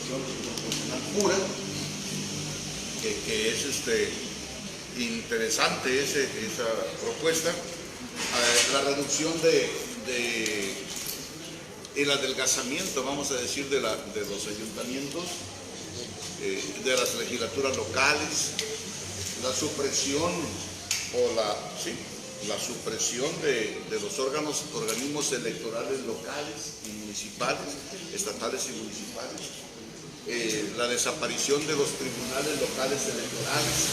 elección proporcional pura, que es interesante esa propuesta. La reducción el adelgazamiento, vamos a decir, de los ayuntamientos, de las legislaturas locales, la supresión la supresión de los organismos electorales locales y municipales, estatales y municipales, la desaparición de los tribunales locales electorales,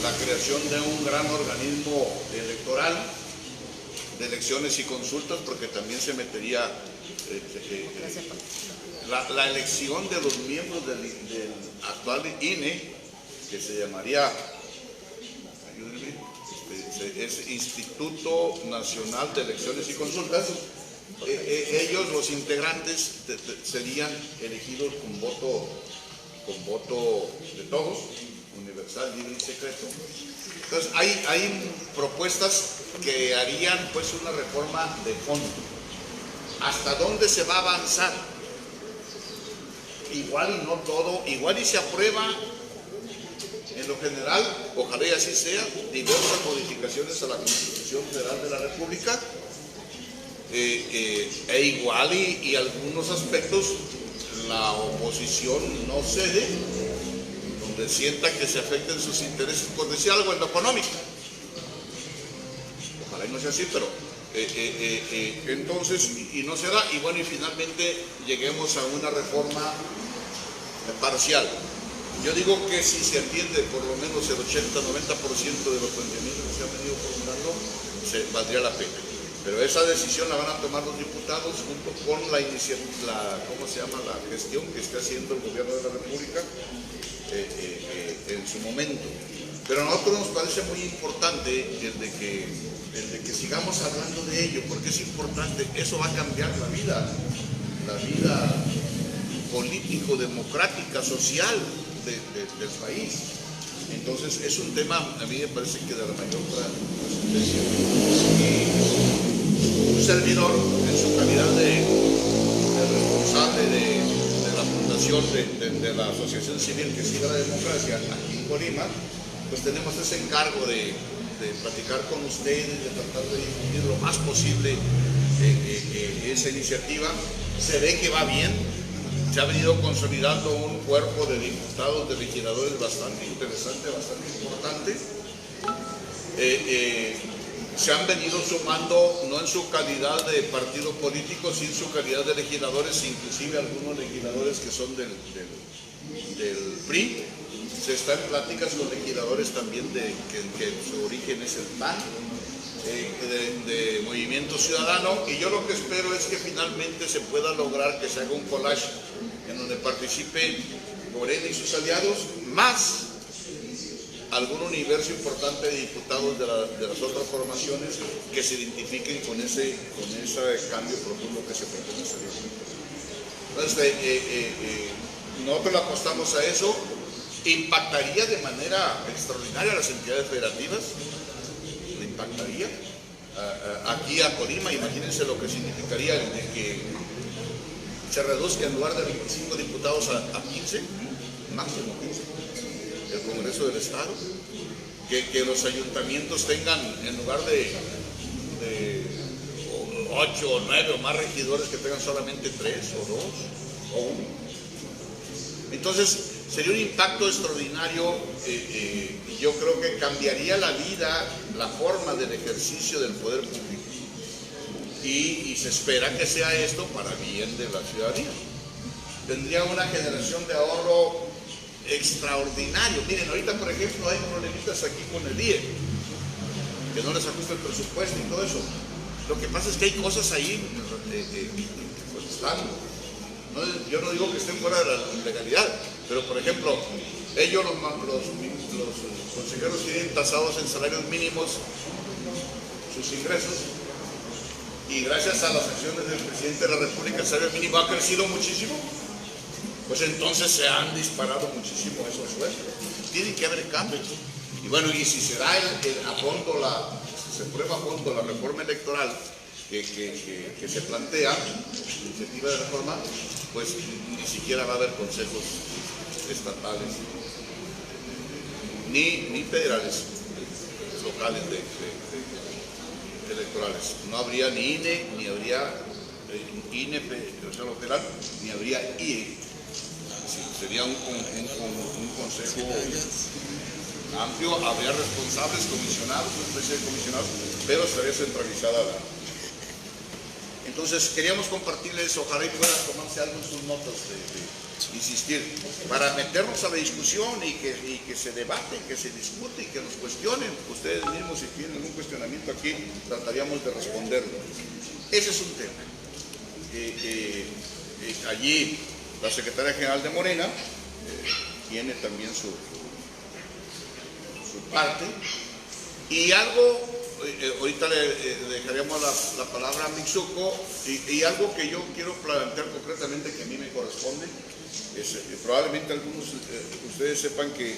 la creación de un gran organismo electoral de elecciones y consultas, porque también se metería la elección de los miembros del actual INE, que se llamaría, es Instituto Nacional de Elecciones y Consultas. Ellos, los integrantes, serían elegidos con voto de todos, universal, libre y secreto. Entonces hay propuestas que harían pues una reforma de fondo. ¿Hasta dónde se va a avanzar? Igual y no todo, igual y se aprueba en lo general, ojalá y así sea, diversas modificaciones a la Constitución Federal de la República, igual y algunos aspectos la oposición no cede, donde sienta que se afecten sus intereses, por decir algo en lo económico. Ojalá y no sea así, pero entonces, y no será, y bueno, y finalmente lleguemos a una reforma parcial. Yo digo que si se atiende por lo menos el 80-90% de los planteamientos que se han venido formulando, valdría la pena. Pero esa decisión la van a tomar los diputados junto con la gestión que está haciendo el gobierno de la República en su momento. Pero a nosotros nos parece muy importante el de que sigamos hablando de ello, porque es importante, eso va a cambiar la vida político, democrática, social del país. Entonces es un tema, a mí me parece que de la mayor trascendencia. Y un servidor, en su calidad de responsable de la fundación de la Asociación Civil que sigue la democracia aquí en Colima, pues tenemos ese encargo de platicar con ustedes, de tratar de difundir lo más posible esa iniciativa. Se ve que va bien. Se ha venido consolidando un cuerpo de diputados, de legisladores bastante interesante, bastante importante. Se han venido sumando, no en su calidad de partido político, sino en su calidad de legisladores, inclusive algunos legisladores que son del PRI. Se está en pláticas con legisladores también que su origen es el PAN, de Movimiento Ciudadano, y yo lo que espero es que finalmente se pueda lograr que se haga un collage en donde participe Morena y sus aliados, más algún universo importante de diputados de las otras formaciones que se identifiquen con ese cambio profundo que se propone hacer. Entonces, nosotros le apostamos a eso. Impactaría de manera extraordinaria a las entidades federativas, le impactaría aquí a Colima. Imagínense lo que significaría el de que se reduzca en lugar de 25 diputados a 15, máximo 15, el Congreso del Estado, que los ayuntamientos tengan, en lugar de 8 o 9 o más regidores, que tengan solamente 3 o 2 o 1. Entonces sería un impacto extraordinario. Yo creo que cambiaría la vida, la forma del ejercicio del poder público, y se espera que sea esto para bien de la ciudadanía. Tendría una generación de ahorro extraordinario. Miren, ahorita por ejemplo hay problemitas aquí con el IE, que no les ajusta el presupuesto y todo eso. Lo que pasa es que hay cosas ahí pues están, yo no digo que estén fuera de la legalidad, pero por ejemplo ellos, los consejeros, tienen tasados en salarios mínimos sus ingresos, y gracias a las acciones del presidente de la República el salario mínimo ha crecido muchísimo. Pues entonces se han disparado muchísimo esos sueldos. Tienen que haber cambios. Y bueno, y si se da se aprueba a fondo la reforma electoral, que se plantea, iniciativa de reforma, pues ni siquiera va a haber consejos estatales, ni federales, locales electorales. No habría ni INE, ni habría INE, o sea, lo federal, ni habría IE. Sí, sería un consejo amplio, habría responsables, comisionados, una especie de comisionados, pero estaría centralizada la... Entonces queríamos compartirles, ojalá y puedan tomarse algo en sus notas insistir, para meternos a la discusión y que se debate, que se discute y que nos cuestionen. Ustedes mismos, si tienen algún cuestionamiento aquí, trataríamos de responderlo. Ese es un tema. Allí la secretaria general de Morena tiene también su parte, y algo, ahorita le dejaríamos la palabra a Mixuco, y algo que yo quiero plantear concretamente que a mí me corresponde, es, probablemente algunos de ustedes sepan que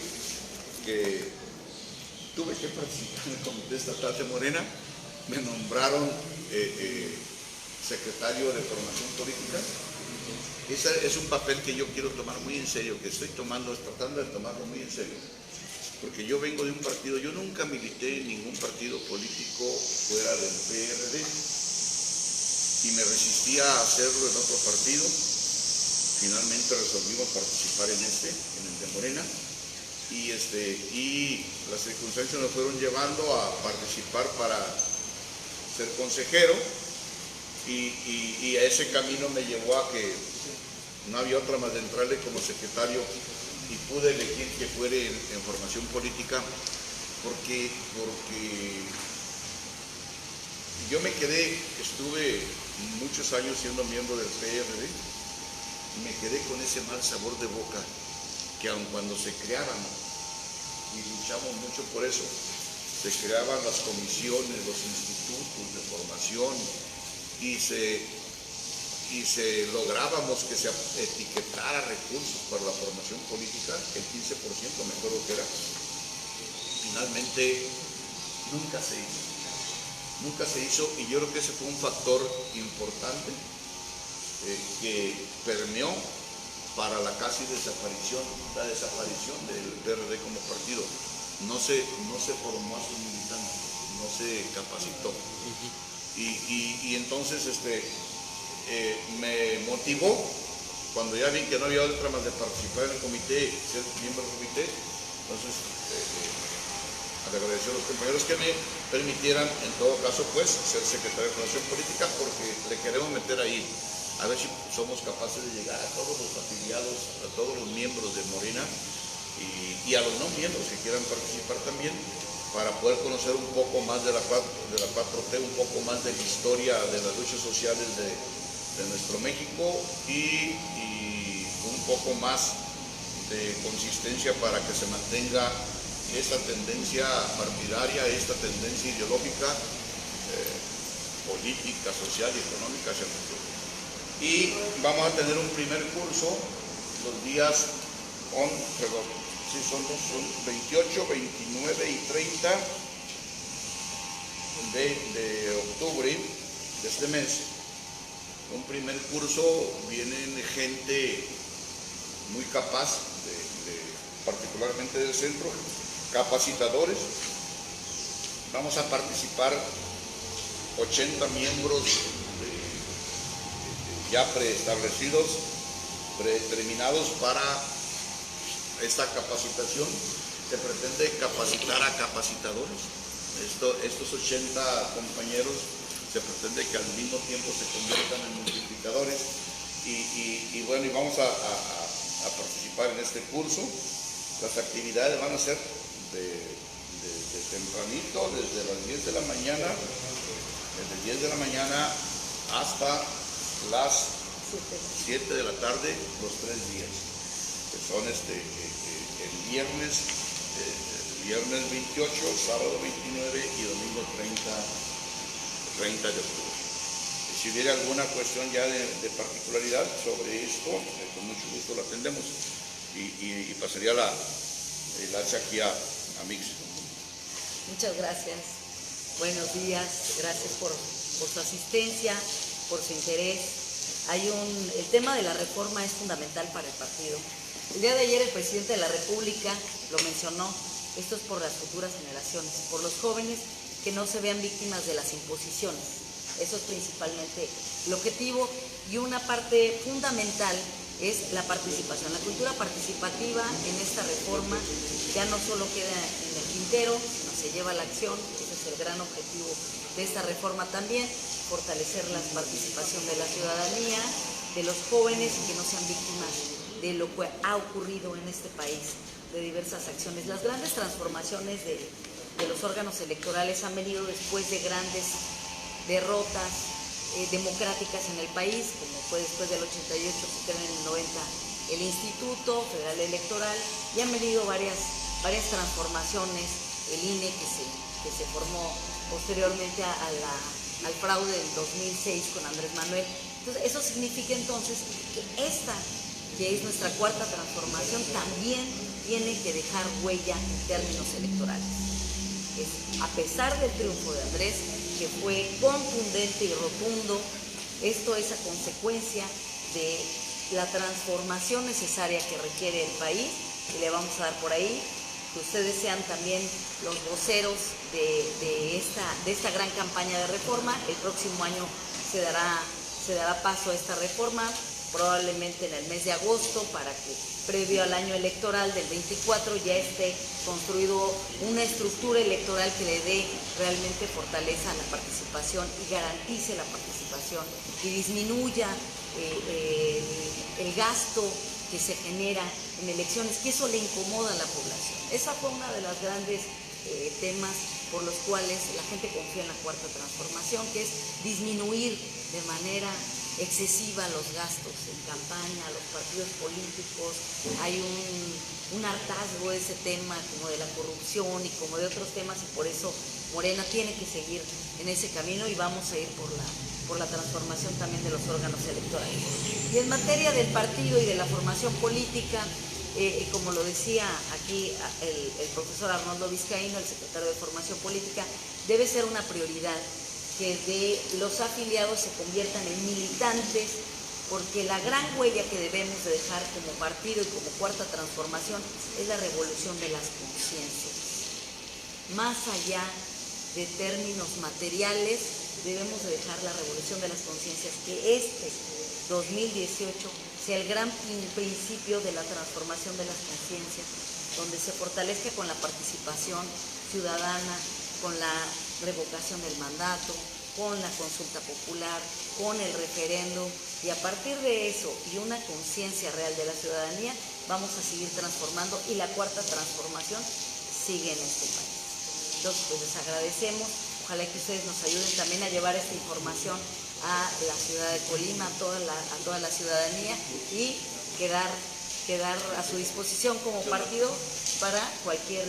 tuve que participar en el Comité Estatal de Morena, me nombraron secretario de Formación Política. Ese es un papel que yo quiero tomar muy en serio, que estoy tratando de tomarlo muy en serio. Porque yo vengo de un partido, yo nunca milité en ningún partido político fuera del PRD y me resistía a hacerlo en otro partido. Finalmente resolvimos participar en el de Morena, y las circunstancias nos fueron llevando a participar para ser consejero, y a ese camino me llevó a que no había otra más de entrarle como secretario, y pude elegir que fuera en formación política, porque yo estuve muchos años siendo miembro del PRD, y me quedé con ese mal sabor de boca, que aun cuando se creaban, y luchamos mucho por eso, se creaban las comisiones, los institutos de formación, y lográbamos que se etiquetara recursos para la formación política, el 15% me acuerdo que era, finalmente nunca se hizo, y yo creo que ese fue un factor importante que permeó para la casi desaparición del PRD como partido. No se formó a sus militantes, no se capacitó, y entonces me motivó, cuando ya vi que no había otra más de participar en el comité, ser miembro del comité. Entonces le agradecer a los compañeros que me permitieran, en todo caso, pues, ser secretario de Formación Política, porque le queremos meter ahí, a ver si somos capaces de llegar a todos los afiliados, a todos los miembros de Morena, y a los no miembros que quieran participar también, para poder conocer un poco más de la 4T, un poco más de la historia de las luchas sociales de nuestro México, y un poco más de consistencia para que se mantenga esta tendencia partidaria, esta tendencia ideológica, política, social y económica hacia el futuro. Y vamos a tener un primer curso los días son 28, 29 y 30 de octubre de este mes. Un primer curso, vienen gente muy capaz, particularmente del centro, capacitadores. Vamos a participar 80 miembros ya preestablecidos, predeterminados para esta capacitación. Se pretende capacitar a capacitadores. Estos 80 compañeros se pretende que al mismo tiempo se conviertan en multiplicadores, y bueno, y vamos a participar en este curso. Las actividades van a ser de tempranito, desde las 10 de la mañana, hasta las 7 de la tarde, los 3 días, que son el viernes 28, sábado 29 y domingo 30 de octubre. Si hubiera alguna cuestión ya de particularidad sobre esto, con mucho gusto la atendemos, y pasaría el hacha aquí a Mix. Muchas gracias. Buenos días. Gracias por por su asistencia, por su interés. El tema de la reforma es fundamental para el partido. El día de ayer el presidente de la República lo mencionó, esto es por las futuras generaciones, por los jóvenes que no se vean víctimas de las imposiciones. Eso es principalmente el objetivo, y una parte fundamental es la participación. La cultura participativa en esta reforma ya no solo queda en el tintero, sino se lleva a la acción. Ese es el gran objetivo de esta reforma también, fortalecer la participación de la ciudadanía, de los jóvenes, y que no sean víctimas de lo que ha ocurrido en este país, de diversas acciones. Las grandes transformaciones de los órganos electorales han venido después de grandes derrotas democráticas en el país, como fue después del 88, se creó en el 90 el Instituto Federal Electoral, y han venido varias transformaciones, el INE que se formó posteriormente al fraude del 2006 con Andrés Manuel. Entonces, eso significa entonces que esta, que es nuestra cuarta transformación, también tiene que dejar huella en términos electorales. A pesar del triunfo de Andrés, que fue contundente y rotundo, esto es a consecuencia de la transformación necesaria que requiere el país, y le vamos a dar por ahí, que ustedes sean también los voceros de esta gran campaña de reforma. El próximo año se dará paso a esta reforma, probablemente en el mes de agosto, para que previo al año electoral del 24 ya esté construido una estructura electoral que le dé realmente fortaleza a la participación y garantice la participación y disminuya el gasto que se genera en elecciones, que eso le incomoda a la población. Esa fue una de las grandes temas por los cuales la gente confía en la cuarta transformación, que es disminuir de manera excesiva los gastos en campaña, los partidos políticos. Hay un hartazgo de ese tema, como de la corrupción y como de otros temas, y por eso Morena tiene que seguir en ese camino, y vamos a ir por la transformación también de los órganos electorales. Y en materia del partido y de la formación política, como lo decía aquí el profesor Arnoldo Vizcaíno, el secretario de Formación Política, debe ser una prioridad que los afiliados se conviertan en militantes, porque la gran huella que debemos de dejar como partido y como cuarta transformación es la revolución de las conciencias. Más allá de términos materiales, debemos de dejar la revolución de las conciencias, que este 2018 sea el gran principio de la transformación de las conciencias, donde se fortalezca con la participación ciudadana, con la revocación del mandato, con la consulta popular, con el referéndum, y a partir de eso y una conciencia real de la ciudadanía vamos a seguir transformando, y la cuarta transformación sigue en este país. Entonces, pues les agradecemos, ojalá que ustedes nos ayuden también a llevar esta información a la ciudad de Colima, a toda la ciudadanía, y quedar a su disposición como partido para cualquier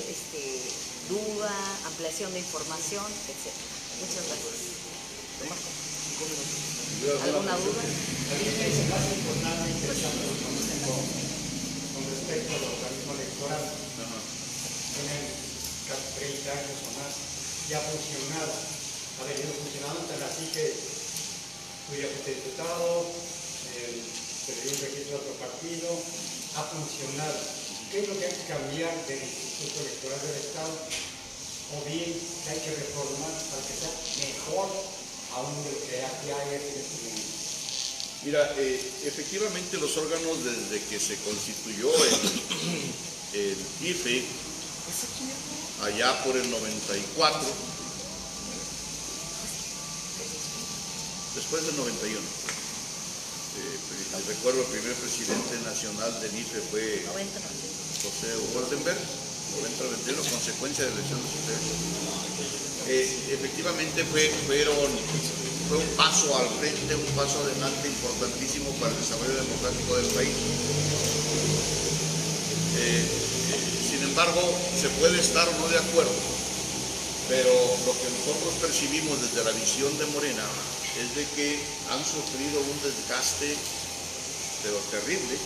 duda, ampliación de información, etc. Muchas gracias. ¿Alguna duda? Es más importante e interesante lo que nos dicen con respecto al organismo electoral. Tienen 30 años o más, ya ha funcionado, ha venido funcionando, tan así que tú ya fuiste diputado, se le dio un registro a otro partido, ha funcionado. ¿Qué es lo que hay que cambiar del Instituto Electoral del Estado? O bien hay que reformar para que sea mejor aún de lo que ya hay en este momento. Mira, efectivamente los órganos, desde que se constituyó el IFE, allá por el 94, después del 91, recuerdo el primer presidente nacional del IFE fue José Woldenberg, 90-91, consecuencia de elecciones sucesivas. Efectivamente fue un paso al frente, un paso adelante importantísimo para el desarrollo democrático del país. Sin embargo, se puede estar o no de acuerdo, pero lo que nosotros percibimos desde la visión de Morena es de que han sufrido un desgaste, pero terrible,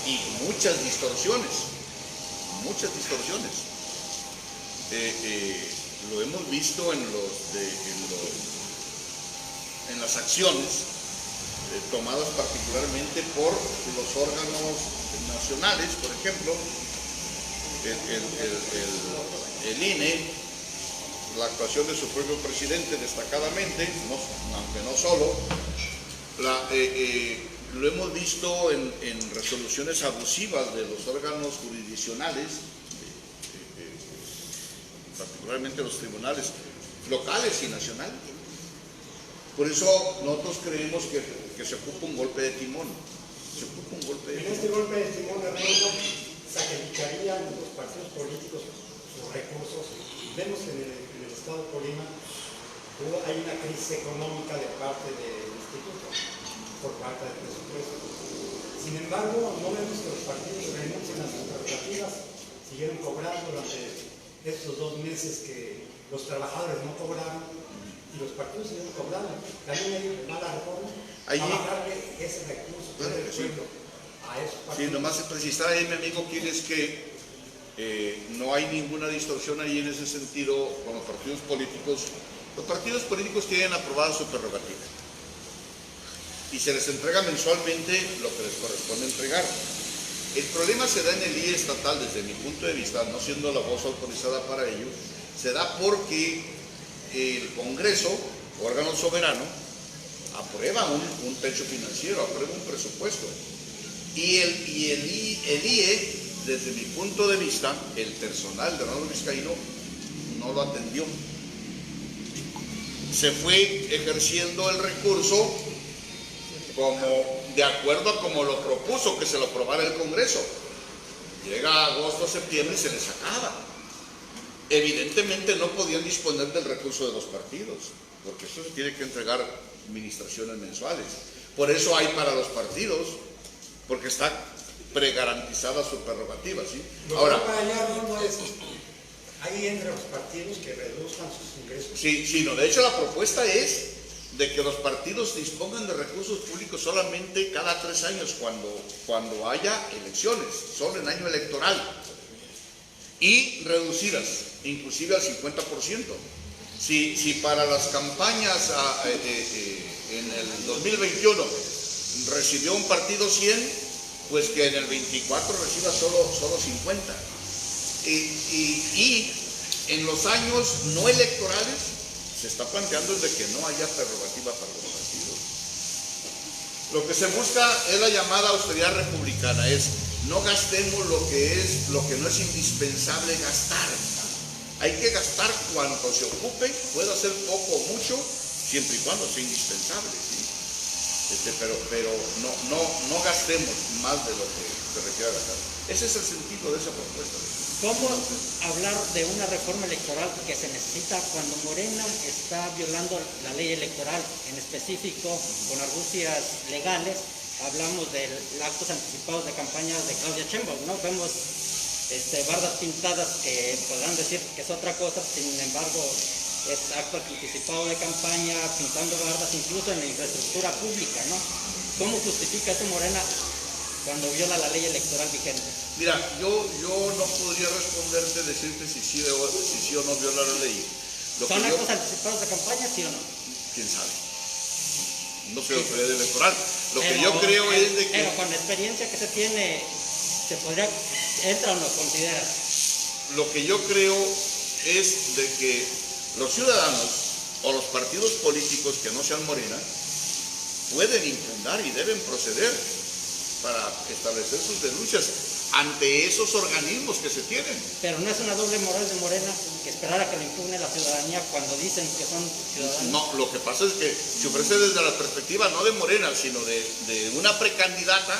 y muchas distorsiones. Lo hemos visto en en las acciones tomadas particularmente por los órganos nacionales, por ejemplo, el INE, la actuación de su propio presidente destacadamente, aunque no solo, lo hemos visto en resoluciones abusivas de los órganos jurisdiccionales, particularmente los tribunales locales y nacionales. Por eso nosotros creemos que se ocupa un golpe de timón. Se ocupa un golpe de timón. En este golpe de timón, Hernando, sacrificarían los partidos políticos sus recursos. Vemos que en el estado de Colima hay una crisis económica de parte del instituto, por parte del presupuesto. Sin embargo, no vemos que los partidos renuncien a sus prerrogativas, siguieron cobrando durante estos 2 meses que los trabajadores no cobraron y los partidos siguen cobrando. También hay mala reforma a bajarle ese recurso del pueblo a esos partidos. Sí, nomás precisar ahí, mi amigo, quién es que no hay ninguna distorsión ahí en ese sentido con los partidos políticos. Los partidos políticos tienen aprobada su prerrogativa y se les entrega mensualmente lo que les corresponde entregar. El problema se da en el IE estatal, desde mi punto de vista, no siendo la voz autorizada para ello, se da porque el Congreso, órgano soberano, aprueba un techo financiero, aprueba un presupuesto. Y el IE, desde mi punto de vista, el personal de Hernando Vizcaíno no lo atendió. Se fue ejerciendo el recurso de acuerdo a como lo propuso que se lo aprobara el Congreso. Llega agosto, septiembre y se les acaba. Evidentemente no podían disponer del recurso de los partidos, porque eso se tiene que entregar administraciones mensuales. Por eso hay para los partidos, porque está pregarantizada su prerrogativa, ¿sí? Ahora, para allá no es ahí entre los partidos que reduzcan sus ingresos. Sí, no, de hecho la propuesta es de que los partidos dispongan de recursos públicos solamente cada 3 años cuando haya elecciones, solo en año electoral, y reducidas, inclusive al 50%. Si para las campañas en el 2021 recibió un partido 100, pues que en el 24 reciba solo 50. Y en los años no electorales se está planteando de que no haya prerrogativa para los partidos. Lo que se busca es la llamada austeridad republicana, es no gastemos lo que no es indispensable gastar. Hay que gastar cuanto se ocupe, puede ser poco o mucho, siempre y cuando sea indispensable, ¿sí? Pero no gastemos más de lo que se requiere gastar. Ese es el sentido de esa propuesta. ¿Cómo hablar de una reforma electoral que se necesita cuando Morena está violando la ley electoral? En específico, con argucias legales, hablamos de actos anticipados de campaña de Claudia Sheinbaum, ¿no? Vemos bardas pintadas que podrán decir que es otra cosa, sin embargo, es acto anticipado de campaña, pintando bardas incluso en la infraestructura pública, ¿no? ¿Cómo justifica eso Morena cuando viola la ley electoral vigente? Mira, yo no podría responderte, decirte si sí o no viola la ley. ¿Son actos anticipados de campaña, sí o no? ¿Quién sabe? No soy autoridad electoral. Lo que yo creo es de que... Pero con la experiencia que se tiene, ¿se podría, entra o no considera? Lo que yo creo es de que los ciudadanos o los partidos políticos que no sean Morena pueden impugnar y deben proceder para establecer sus denuncias ante esos organismos que se tienen. Pero no es una doble moral de Morena que esperar a que lo impugne la ciudadanía cuando dicen que son ciudadanos. No, lo que pasa es que se ofrece desde la perspectiva no de Morena, sino de una precandidata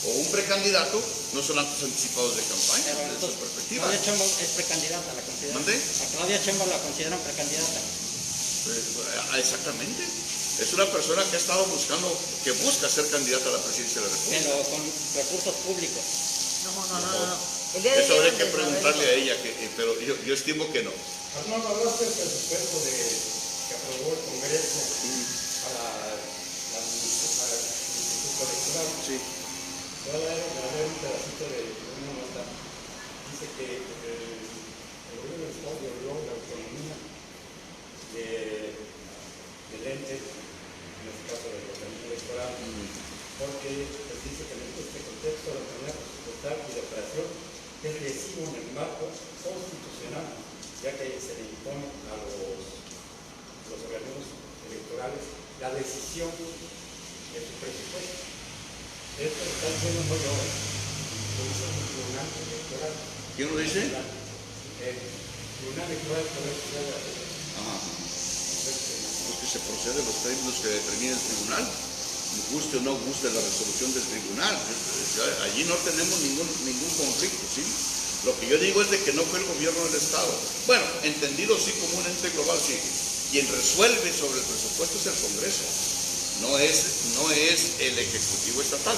o un precandidato, no son actos anticipados de campaña, Pero desde esa perspectiva. Claudia Sheinbaum es precandidata, la consideran. ¿Mande? A Claudia Sheinbaum la consideran precandidata. Exactamente. Es una persona que ha estado que busca ser candidata a la presidencia de la República. Pero con recursos públicos. No. El día de Eso ayer habría que antes de preguntarle a Rodrigo. ella, pero yo estimo que no. Arnoldo, hablaste del presupuesto que aprobó el Congreso para el Instituto Electoral. Sí. Voy a leer un pedacito de una nota. Dice que el gobierno del Estado violó la autonomía del ente administración es lesivo en el marco constitucional, ya que se le impone a los organismos electorales la decisión de su presupuesto. Esto está diciendo muy yo, lo dice el Tribunal Electoral. ¿Quién lo dice? El Tribunal Electoral del Poder Judicial de la Federación. Ajá. Porque se procede a los términos que determina el tribunal, guste o no guste la resolución del tribunal. Allí no tenemos ningún conflicto, ¿sí? Lo que yo digo es de que no fue el gobierno del Estado. Bueno, entendido sí como un ente global, sí. Quien resuelve sobre el presupuesto es el Congreso, no es el Ejecutivo Estatal.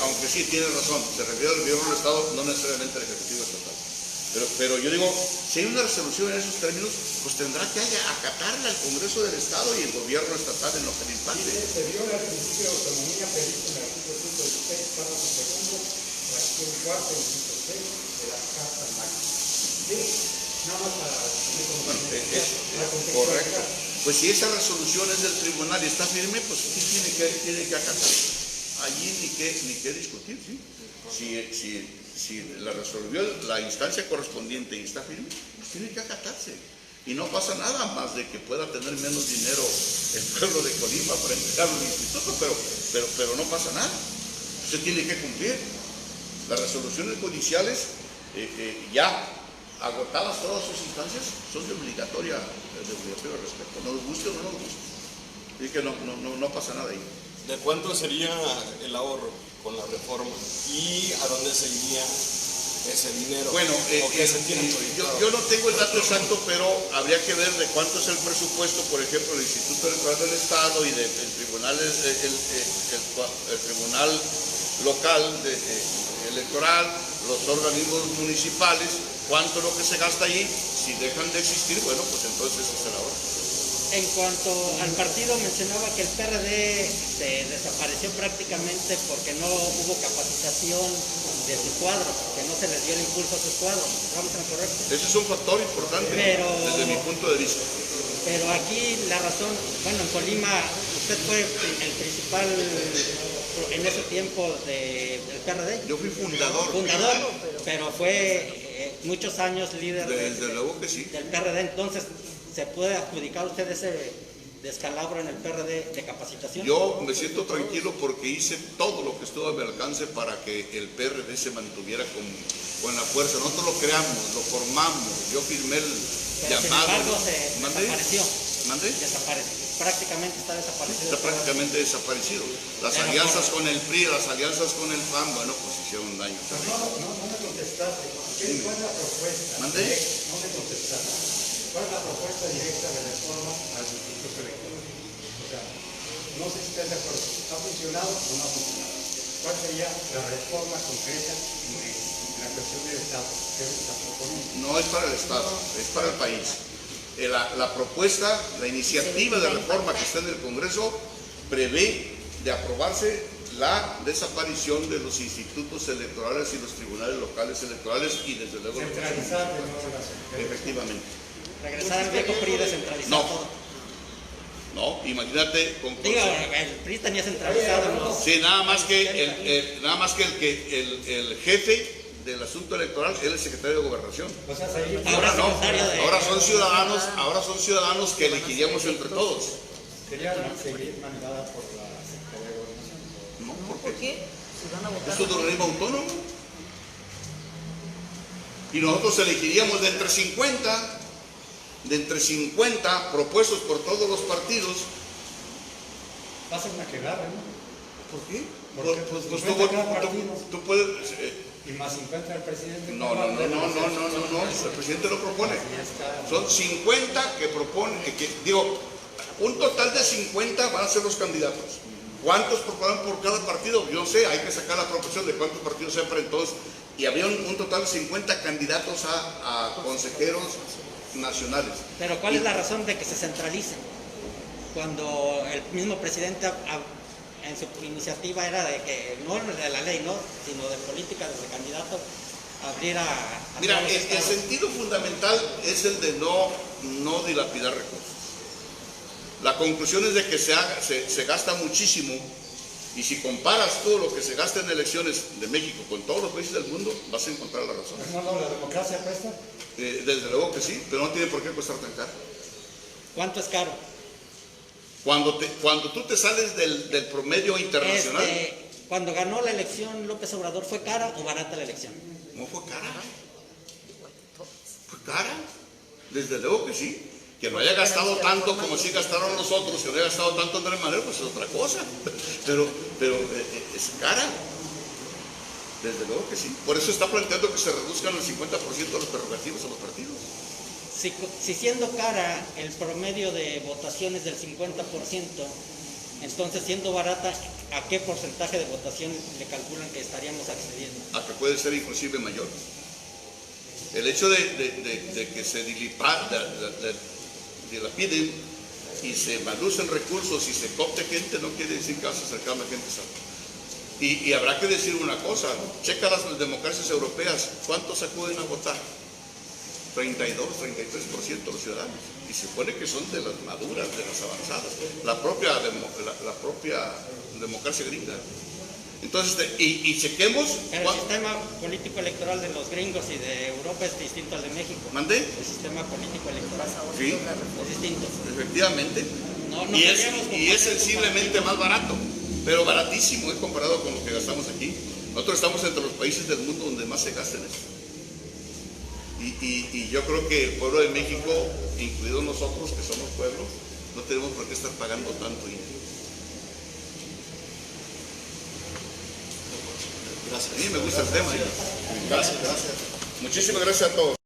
Aunque sí, tiene razón, se refiere al gobierno del Estado, no necesariamente al Ejecutivo Estatal. Pero yo digo, si hay una resolución en esos términos, pues tendrá que acatarla al Congreso del Estado y el gobierno estatal en lo que le impacte. Se viola el principio de autonomía previsto en el artículo 116, párrafo segundo, fracción cuarta, inciso 6 de la Carta Magna. Sí, nada más para correcto. Pues si esa resolución es del tribunal y está firme, pues sí tiene que acatar. Allí ni qué discutir, ¿sí? Si la resolvió la instancia correspondiente y está firme, pues tiene que acatarse. Y no pasa nada más de que pueda tener menos dinero el pueblo de Colima para empezar un instituto, pero no pasa nada. Se tiene que cumplir. Las resoluciones judiciales, ya agotadas todas sus instancias, son de obligatorio respeto. Nos guste o no nos guste. Así que no pasa nada ahí. ¿De cuánto sería el ahorro con la reforma? ¿Y a dónde se iría ese dinero? Bueno, yo no tengo el dato exacto, pero habría que ver de cuánto es el presupuesto, por ejemplo, del Instituto Electoral del Estado y del tribunal, el tribunal local electoral, los organismos municipales, cuánto es lo que se gasta allí. Si dejan de existir, bueno, pues entonces ese es el ahorro. En cuanto al partido, mencionaba que el PRD se desapareció prácticamente porque no hubo capacitación de su cuadro, que no se les dio el impulso a sus cuadros. ¿Estamos en correcto? Ese es un factor importante desde mi punto de vista. Pero aquí la razón, bueno, en Colima usted fue el principal en ese tiempo del PRD. Yo fui fundador, pero fue muchos años líder desde luego que sí, del PRD. Entonces, ¿se puede adjudicar usted ese descalabro en el PRD de capacitación? Yo me siento tranquilo porque hice todo lo que estuvo a mi alcance para que el PRD se mantuviera con la fuerza. Nosotros lo creamos, lo formamos, yo firmé el llamado. Sin embargo, desapareció. ¿Mande? Desapareció. Prácticamente está desaparecido. Está prácticamente desaparecido. Las alianzas con el PRI, las alianzas con el PAN, bueno, pues hicieron daño también. No me contestaste. ¿Cuál es la propuesta? ¿Mande? No me contestaste. ¿Cuál es la propuesta directa de reforma al Instituto Electoral? O sea, no sé si estás de acuerdo. ¿Ha funcionado o no ha funcionado? ¿Cuál sería la reforma concreta en la cuestión del Estado? ¿Qué está proponiendo? No es para el Estado, es para el país. La propuesta, la iniciativa de reforma que está en el Congreso prevé de aprobarse la desaparición de los institutos electorales y los tribunales locales electorales y desde luego centralizar de nuevo las... efectivamente. Regresar al viejo PRI descentralizado. No, imagínate Digo, el PRI tenía centralizado, ¿no? Sí, nada más que el jefe del asunto electoral es el secretario de Gobernación. O sea, sería... Ahora no, ahora son ciudadanos que elegiríamos entre todos. Sería seguir mandada por la Secretaría de Gobernación. No, ¿Por qué? Si van a votar. Eso es un organismo autónomo. Y nosotros elegiríamos de entre 50 propuestos por todos los partidos. Va a ser una quebrada, ¿no? ¿Por qué? Porque Tú puedes... y más 50 el presidente. No, el presidente lo propone. Son 50 que proponen, un total de 50 van a ser los candidatos. ¿Cuántos proponen por cada partido? Yo no sé, hay que sacar la proporción de cuántos partidos sean para entonces. Y había un total de 50 candidatos a consejeros nacionales. Pero ¿cuál es la razón de que se centralicen? Cuando el mismo presidente en su iniciativa era de que, no de la ley, ¿no? Sino de política desde candidato, abrir a Mira, el sentido fundamental es el de no dilapidar recursos. La conclusión es de que se gasta muchísimo Y si comparas todo lo que se gasta en elecciones de México con todos los países del mundo, vas a encontrar la razón. No, la democracia cuesta. Desde luego que sí, pero no tiene por qué costar tan caro. ¿Cuánto es caro? Cuando tú te sales del promedio internacional, Cuando ganó la elección López Obrador, ¿fue cara o barata la elección? no fue cara. Fue cara. Desde luego que sí. Que no haya gastado tanto como si gastaron los otros, que no haya gastado tanto Andrés Manuel, pues es otra cosa. Pero es cara. Desde luego que sí. Por eso está planteando que se reduzcan el 50% de los prerrogativos a los partidos. Si siendo cara el promedio de votaciones del 50%, entonces siendo barata, ¿a qué porcentaje de votación le calculan que estaríamos accediendo? A que puede ser inclusive mayor. El hecho de que se dilapiden y se malucen recursos y se copte gente no quiere decir que vas a acercar a la gente sana. Y habrá que decir una cosa, checa las democracias europeas, ¿cuántos acuden a votar? 32, 33% de los ciudadanos. Y se supone que son de las maduras, de las avanzadas. La propia democracia gringa. Entonces, y chequemos... Pero el sistema político electoral de los gringos y de Europa es distinto al de México. ¿Mandé? El sistema político electoral Sí, es distinto. efectivamente. No y podríamos es sensiblemente más barato, pero baratísimo comparado con lo que gastamos aquí. Nosotros estamos entre los países del mundo donde más se gasta en esto. Y yo creo que el pueblo de México, incluidos nosotros que somos pueblos, no tenemos por qué estar pagando tanto dinero. Gracias. A mí me gusta el tema. Gracias. Muchísimas gracias a todos.